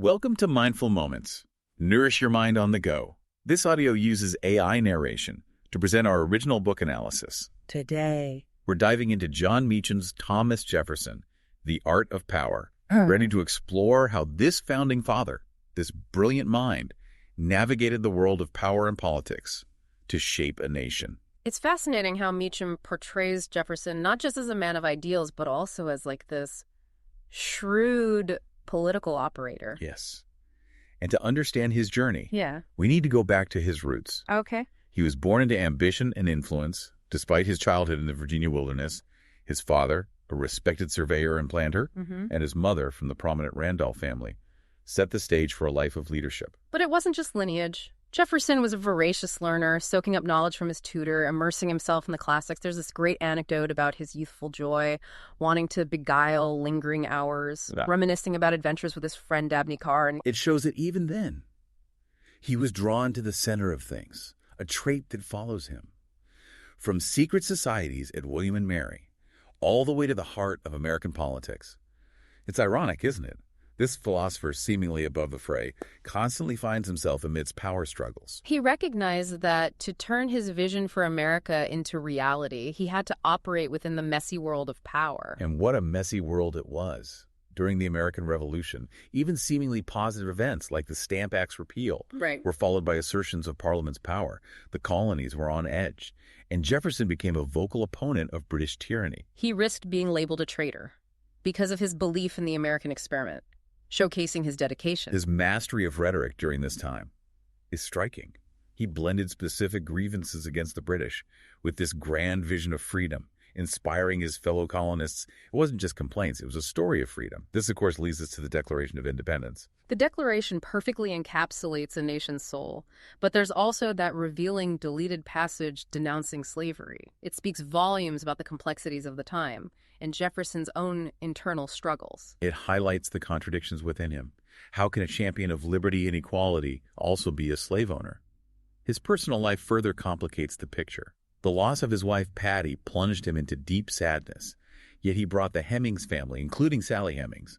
Welcome to Mindful Moments. Nourish your mind on the go. This audio uses AI narration to present our original book analysis. Today, We're diving into Jon Meacham's Thomas Jefferson, The Art of Power, ready to explore how this founding father, this brilliant mind, navigated the world of power and politics to shape a nation. It's fascinating how Meacham portrays Jefferson not just as a man of ideals, but also as like this shrewd political operator. Yes. And to understand his journey, Yeah. we need to go back to his roots. Okay. He was born into ambition and influence, despite his childhood in the Virginia wilderness. His father, a respected surveyor and planter, and his mother from the prominent Randolph family, set the stage for a life of leadership. But it wasn't just lineage. Jefferson was a voracious learner, soaking up knowledge from his tutor, immersing himself in the classics. There's this great anecdote about his youthful joy, wanting to beguile lingering hours, reminiscing about adventures with his friend Dabney Carr. And It shows that even then, he was drawn to the center of things, a trait that follows him. From secret societies at William and Mary, all the way to the heart of American politics. It's ironic, isn't it? This philosopher, seemingly above the fray, constantly finds himself amidst power struggles. he recognized that to turn his vision for America into reality, he had to operate within the messy world of power. And what a messy world it was. During the American Revolution, even seemingly positive events like the Stamp Act's repeal were followed by assertions of Parliament's power. The colonies were on edge, and Jefferson became a vocal opponent of British tyranny. He risked being labeled a traitor because of his belief in the American experiment, showcasing his dedication. His mastery of rhetoric during this time is striking. He blended specific grievances against the British with this grand vision of freedom, inspiring his fellow colonists. It wasn't just complaints, it was a story of freedom. This, of course, leads us to the Declaration of Independence. The Declaration perfectly encapsulates a nation's soul, but there's also that revealing deleted passage denouncing slavery. It speaks volumes about the complexities of the time and Jefferson's own internal struggles. It highlights the contradictions within him. How can a champion of liberty and equality also be a slave owner? His personal life further complicates the picture. The loss of his wife, Patty, plunged him into deep sadness, yet he brought the Hemings family, including Sally Hemings,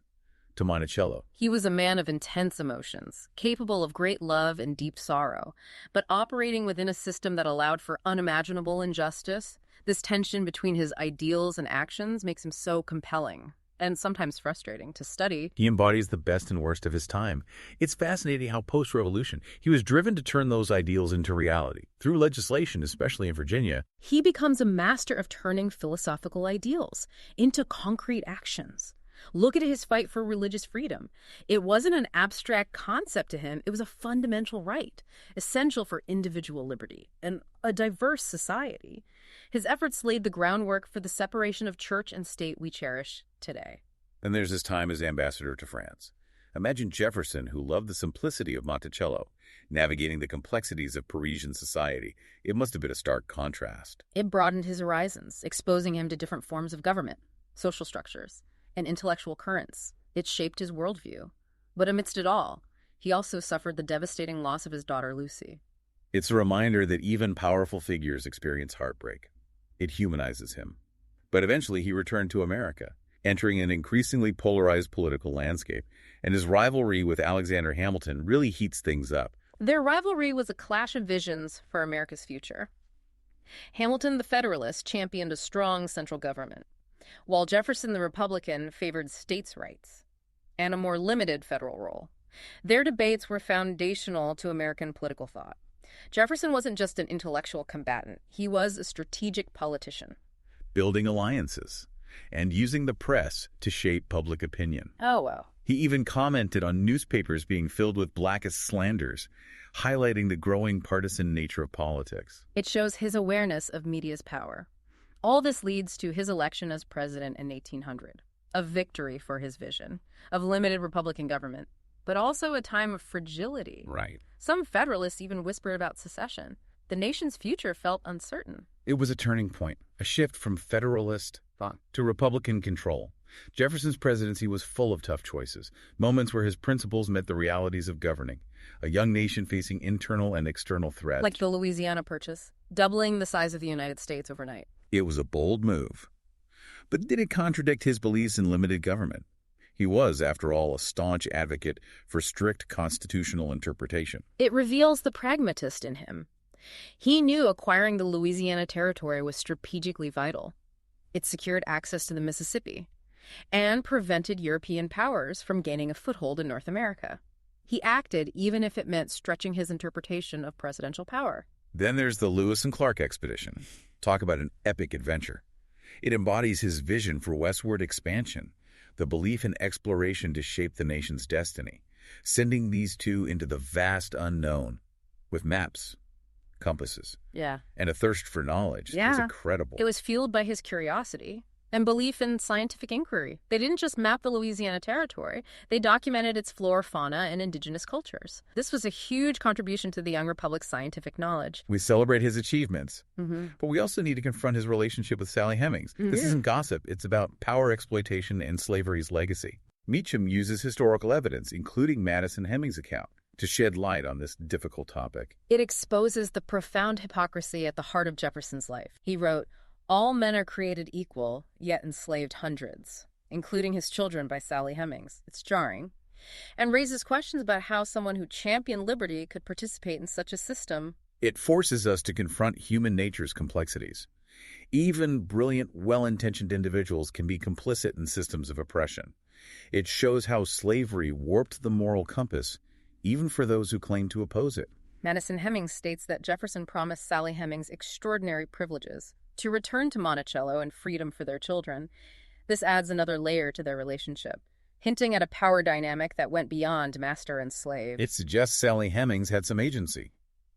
to Monticello. He was a man of intense emotions, capable of great love and deep sorrow, but operating within a system that allowed for unimaginable injustice. This tension between his ideals and actions makes him so compelling and sometimes frustrating to study. He embodies the best and worst of his time. It's fascinating how post-revolution, he was driven to turn those ideals into reality. Through legislation, especially in Virginia, He becomes a master of turning philosophical ideals into concrete actions. Look at his fight for religious freedom. It wasn't an abstract concept to him. It was a fundamental right, essential for individual liberty and a diverse society. His efforts laid the groundwork for the separation of church and state we cherish today. Then there's his time as ambassador to France. Imagine Jefferson, who loved the simplicity of Monticello, navigating the complexities of Parisian society. It must have been a stark contrast. It broadened his horizons, exposing him to different forms of government, social structures, and intellectual currents. It shaped his worldview. But amidst it all, he also suffered the devastating loss of his daughter, Lucy. It's a reminder that even powerful figures experience heartbreak. It humanizes him. But eventually he returned to America, entering an increasingly polarized political landscape, and his rivalry with Alexander Hamilton really heats things up. Their rivalry was a clash of visions for America's future. Hamilton, the Federalist, championed a strong central government, while Jefferson, the Republican, favored states' rights and a more limited federal role. Their debates were foundational to American political thought. Jefferson wasn't just an intellectual combatant. He was a strategic politician. Building alliances and using the press to shape public opinion. Oh, well. He even commented on newspapers being filled with blackest slanders, highlighting the growing partisan nature of politics. It shows his awareness of media's power. All this leads to his election as president in 1800, a victory for his vision of limited Republican government, but also a time of fragility. Right. Some Federalists even whispered about secession. The nation's future felt uncertain. It was a turning point, a shift from Federalist to Republican control. Jefferson's presidency was full of tough choices, moments where his principles met the realities of governing, a young nation facing internal and external threats. Like the Louisiana Purchase, doubling the size of the United States overnight. It was a bold move. But did it contradict his beliefs in limited government? He was, after all, a staunch advocate for strict constitutional interpretation. It reveals the pragmatist in him. He knew acquiring the Louisiana Territory was strategically vital. It secured access to the Mississippi and prevented European powers from gaining a foothold in North America. He acted even if it meant stretching his interpretation of presidential power. Then there's the Lewis and Clark expedition. Talk about an epic adventure. It embodies his vision for westward expansion, the belief in exploration to shape the nation's destiny, sending these two into the vast unknown with maps, compasses, and a thirst for knowledge. It's incredible. It was fueled by his curiosity and belief in scientific inquiry. They didn't just map the Louisiana Territory, they documented its flora, fauna, and indigenous cultures. This was a huge contribution to the young republic's scientific knowledge. We celebrate his achievements, but we also need to confront his relationship with Sally Hemings. This isn't gossip, it's about power exploitation and slavery's legacy. Meacham uses historical evidence, including Madison Hemings' account, to shed light on this difficult topic. It exposes the profound hypocrisy at the heart of Jefferson's life. He wrote, "All men are created equal, yet enslaved hundreds," including his children by Sally Hemings. It's jarring, and raises questions about how someone who championed liberty could participate in such a system. It forces us to confront human nature's complexities. Even brilliant, well-intentioned individuals can be complicit in systems of oppression. It shows how slavery warped the moral compass, even for those who claim to oppose it. Madison Hemings states that Jefferson promised Sally Hemings extraordinary privileges to return to Monticello and freedom for their children. This adds another layer to their relationship, hinting at a power dynamic that went beyond master and slave. It suggests Sally Hemings had some agency,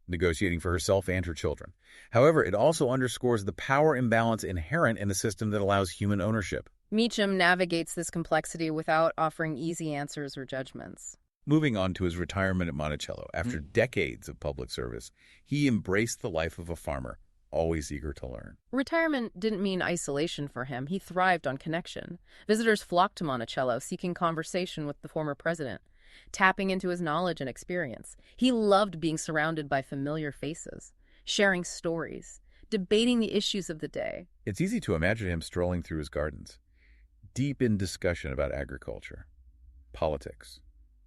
negotiating for herself and her children. However, it also underscores the power imbalance inherent in a system that allows human ownership. Meacham navigates this complexity without offering easy answers or judgments. Moving on to his retirement at Monticello, after decades of public service, he embraced the life of a farmer, always eager to learn. Retirement didn't mean isolation for him. He thrived on connection. Visitors flocked to Monticello, seeking conversation with the former president, tapping into his knowledge and experience. He loved being surrounded by familiar faces, sharing stories, debating the issues of the day. It's easy to imagine him strolling through his gardens, deep in discussion about agriculture, politics,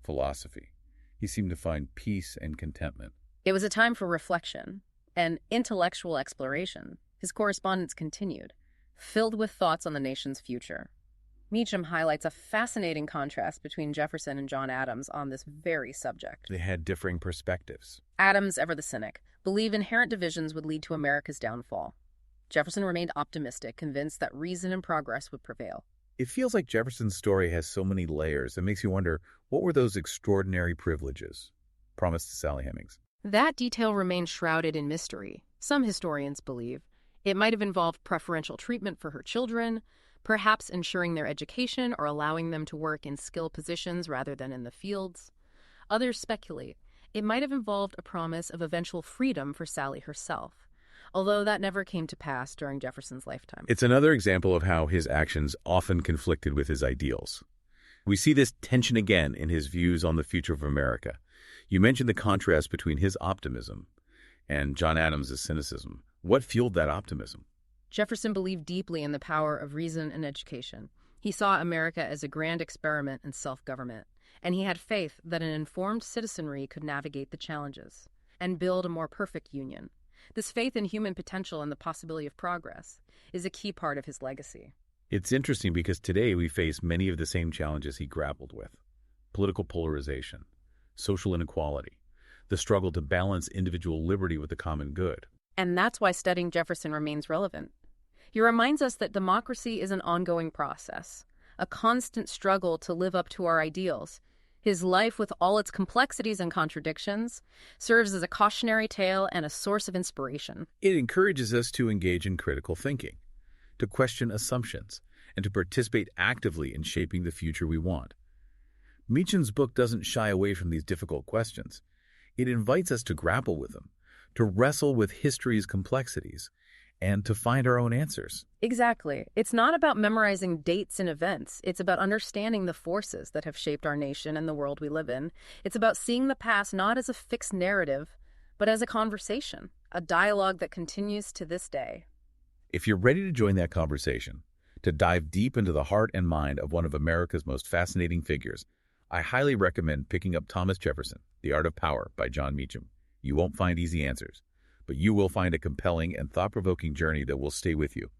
philosophy. He seemed to find peace and contentment. It was a time for reflection and intellectual exploration. His correspondence continued, filled with thoughts on the nation's future. Meacham highlights a fascinating contrast between Jefferson and John Adams on this very subject. They had differing perspectives. Adams, ever the cynic, believed inherent divisions would lead to America's downfall. Jefferson remained optimistic, convinced that reason and progress would prevail. It feels like Jefferson's story has so many layers. It makes you wonder, what were those extraordinary privileges promised to Sally Hemings? That detail remains shrouded in mystery. Some historians believe it might have involved preferential treatment for her children, perhaps ensuring their education or allowing them to work in skilled positions rather than in the fields. Others speculate it might have involved a promise of eventual freedom for Sally herself, although that never came to pass during Jefferson's lifetime. It's another example of how his actions often conflicted with his ideals. We see this tension again in his views on the future of America. You mentioned the contrast between his optimism and John Adams' cynicism. What fueled that optimism? Jefferson believed deeply in the power of reason and education. He saw America as a grand experiment in self-government, and he had faith that an informed citizenry could navigate the challenges and build a more perfect union. This faith in human potential and the possibility of progress is a key part of his legacy. It's interesting because today we face many of the same challenges he grappled with. Political polarization, social inequality, the struggle to balance individual liberty with the common good. And that's why studying Jefferson remains relevant. He reminds us that democracy is an ongoing process, a constant struggle to live up to our ideals. His life, with all its complexities and contradictions, serves as a cautionary tale and a source of inspiration. It encourages us to engage in critical thinking, to question assumptions, and to participate actively in shaping the future we want. Meacham's book doesn't shy away from these difficult questions. It invites us to grapple with them, to wrestle with history's complexities, and to find our own answers. Exactly. It's not about memorizing dates and events. It's about understanding the forces that have shaped our nation and the world we live in. It's about seeing the past not as a fixed narrative, but as a conversation, a dialogue that continues to this day. If you're ready to join that conversation, to dive deep into the heart and mind of one of America's most fascinating figures, I highly recommend picking up Thomas Jefferson, The Art of Power by Jon Meacham. You won't find easy answers, but you will find a compelling and thought-provoking journey that will stay with you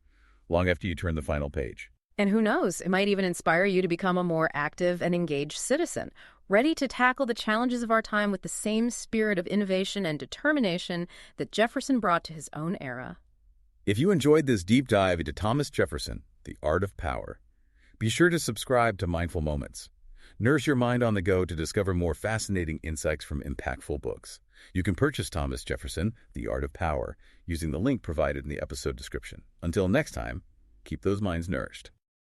long after you turn the final page. And who knows, it might even inspire you to become a more active and engaged citizen, ready to tackle the challenges of our time with the same spirit of innovation and determination that Jefferson brought to his own era. If you enjoyed this deep dive into Thomas Jefferson, The Art of Power, be sure to subscribe to Mindful Moments. Nourish your mind on the go to discover more fascinating insights from impactful books. You can purchase Thomas Jefferson, The Art of Power, using the link provided in the episode description. Until next time, keep those minds nourished.